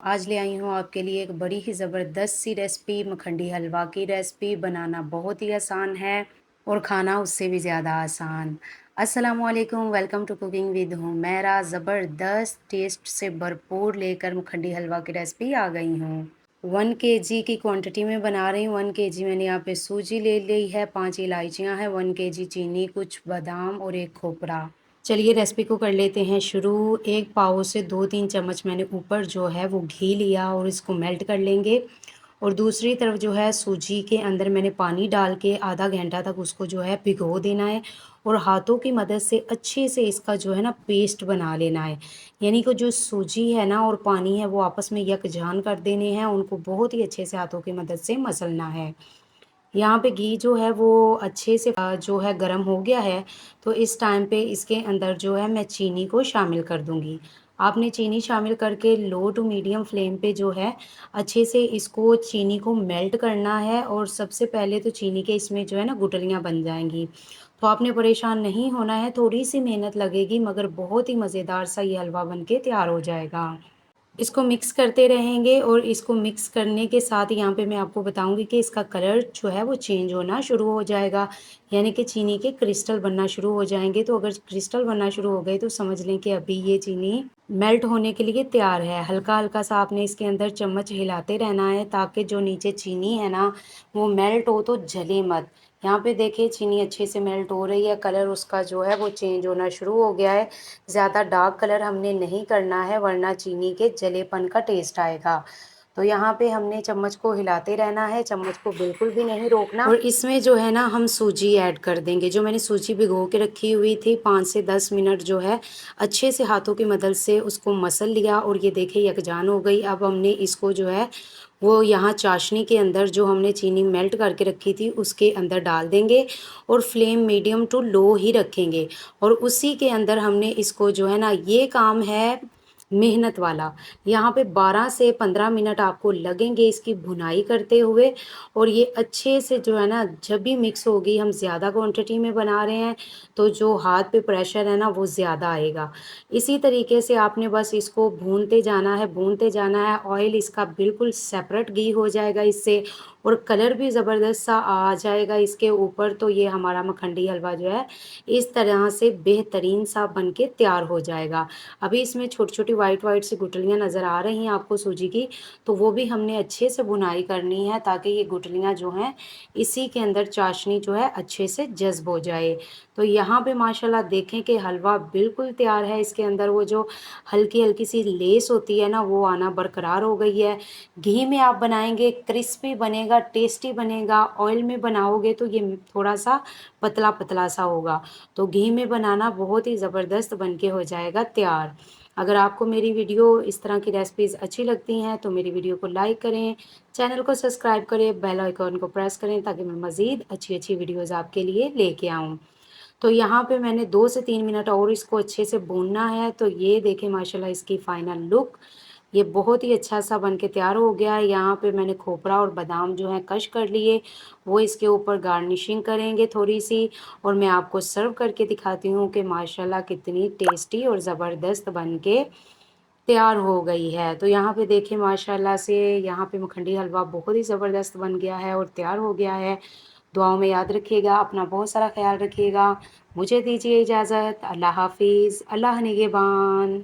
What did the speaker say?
आज ले आई हूँ आपके लिए एक बड़ी ही ज़बरदस्त सी रेसिपी मखंडी हलवा की रेसिपी बनाना बहुत ही आसान है और खाना उससे भी ज़्यादा आसान। अस्सलामुअलैकुम, welcome to cooking with Humaira. ज़बरदस्त टेस्ट से भरपूर लेकर मखंडी हलवा की रेसिपी आ गई हूँ। 1 केजी की क्वांटिटी में बना रही हूँ। 1 केजी मैंने यहाँ पे सूजी ले ली है, 5 इलायचियाँ हैं, 1 केजी चीनी, कुछ बादाम और 1 खोपरा। चलिए रेसिपी को कर लेते हैं शुरू। 1 पाव से 2-3 चम्मच मैंने ऊपर जो है वो घी लिया और इसको मेल्ट कर लेंगे। और दूसरी तरफ जो है सूजी के अंदर मैंने पानी डाल के आधा घंटा तक उसको जो है भिगो देना है और हाथों की मदद से अच्छे से इसका जो है ना पेस्ट बना लेना है। यानी कि जो सूजी है ना और पानी है वो आपस में यकजान कर देने हैं, उनको बहुत ही अच्छे से हाथों की मदद से मसलना है। यहाँ पे घी जो है वो अच्छे से जो है गरम हो गया है, तो इस टाइम पे इसके अंदर जो है मैं चीनी को शामिल कर दूँगी। आपने चीनी शामिल करके लो टू मीडियम फ्लेम पे जो है अच्छे से इसको चीनी को मेल्ट करना है और सबसे पहले तो चीनी के इसमें जो है ना गुठलियाँ बन जाएँगी। तो आपने परेशान नहीं होना है, थोड़ी-सी मेहनत लगेगी मगर बहुत ही मज़ेदार सा ये हलवा बन के तैयार हो जाएगा। इसको मिक्स करते रहेंगे और इसको मिक्स करने के साथ यहाँ पे मैं आपको बताऊँगी कि इसका कलर जो है वो चेंज होना शुरू हो जाएगा, यानी कि चीनी के क्रिस्टल बनना शुरू हो जाएँगे। तो अगर क्रिस्टल बनना शुरू हो गए तो समझ लें कि अभी ये चीनी मेल्ट होने के लिए तैयार है। हल्का-हल्का सा आपने इसके अंदर चम्मच हिलाते रहना है ताकि जो नीचे चीनी है ना, वो मेल्ट हो तो जले मत। यहाँ पे देखिए चीनी अच्छे से मेल्ट हो रही है, कलर उसका जो है वो चेंज होना शुरू हो गया है। ज़्यादा डार्क कलर हमने नहीं करना है वरना चीनी के जलेपन का टेस्ट आएगा। तो यहाँ पे हमने चम्मच को हिलाते रहना है, चम्मच को बिल्कुल भी नहीं रोकना और इसमें जो है ना हम सूजी ऐड कर देंगे। जो मैंने सूजी भिगो के रखी हुई थी 5 से 10 मिनट जो है अच्छे से हाथों की मदद से उसको मसल लिया और ये देखिए यकजान हो गई। अब हमने इसको जो है वो यहाँ चाशनी के अंदर जो हमने चीनी मेल्ट करके रखी थी उसके अंदर डाल देंगे और फ्लेम मीडियम टू लो ही रखेंगे। और उसी के अंदर हमने इसको जो है ना ये काम है मेहनत वाला। यहाँ पे 12 से 15 मिनट आपको लगेंगे इसकी भुनाई करते हुए और ये अच्छे से जो है ना जब भी मिक्स होगी, हम ज़्यादा क्वांटिटी में बना रहे हैं तो जो हाथ पे प्रेशर है ना वो ज़्यादा आएगा। इसी तरीके से आपने बस इसको भूनते जाना है, भूनते जाना है। ऑयल इसका बिल्कुल सेपरेट घी हो जाएगा इससे और कलर भी ज़बरदस्त सा आ जाएगा इसके ऊपर। तो ये हमारा मखंडी हलवा जो है इस तरह से बेहतरीन सा बन के तैयार हो जाएगा। अभी इसमें छोटी-छोटी व्हाइट-व्हाइट सी गुठलियाँ नज़र आ रही हैं आपको सूजी की, तो वो भी हमने अच्छे से भुनाई करनी है ताकि ये गुठलियाँ जो हैं इसी के अंदर चाशनी जो है अच्छे से जज़्ब हो जाए। तो यहाँ पे माशाल्लाह देखें कि हलवा बिल्कुल तैयार है, इसके अंदर वो जो हल्की-हल्की सी लेस होती है ना वो आना बरकरार हो गई है। घी में आप बनाएँगे क्रिस्पी बनेगा, टेस्टी बनेगा, ऑयल में बनाओगे तो ये थोड़ा-सा पतला-पतला सा होगा। तो घी में बनाना बहुत ही ज़बरदस्त बन के हो जाएगा तैयार। अगर आपको मेरी वीडियो इस तरह की रेसिपीज़ अच्छी लगती हैं तो मेरी वीडियो को लाइक करें, चैनल को सब्सक्राइब करें, बेल आइकन को प्रेस करें ताकि मैं मज़ीद अच्छी-अच्छी वीडियोज़ आपके लिए लेके आऊँ। तो यहाँ पे मैंने 2 से 3 मिनट और इसको अच्छे से भूनना है। तो ये देखें माशाल्लाह इसकी फाइनल लुक, ये बहुत ही अच्छा-सा बन के तैयार हो गया है। यहाँ पे मैंने खोपरा और बादाम जो हैं कश कर लिए, वो इसके ऊपर गार्निशिंग करेंगे थोड़ी-सी और मैं आपको सर्व करके दिखाती हूँ कि माशाल्लाह कितनी टेस्टी और ज़बरदस्त बन के तैयार हो गई है। तो यहाँ पे देखिए माशाल्लाह से यहाँ पे मखंडी हलवा बहुत ही ज़बरदस्त बन गया है और तैयार हो गया है। दुआओं में याद रखिएगा, अपना बहुत सारा ख़्याल रखिएगा। मुझे दीजिए इजाज़त। अल्लाह हाफ़िज़, अल्लाह निगहबान।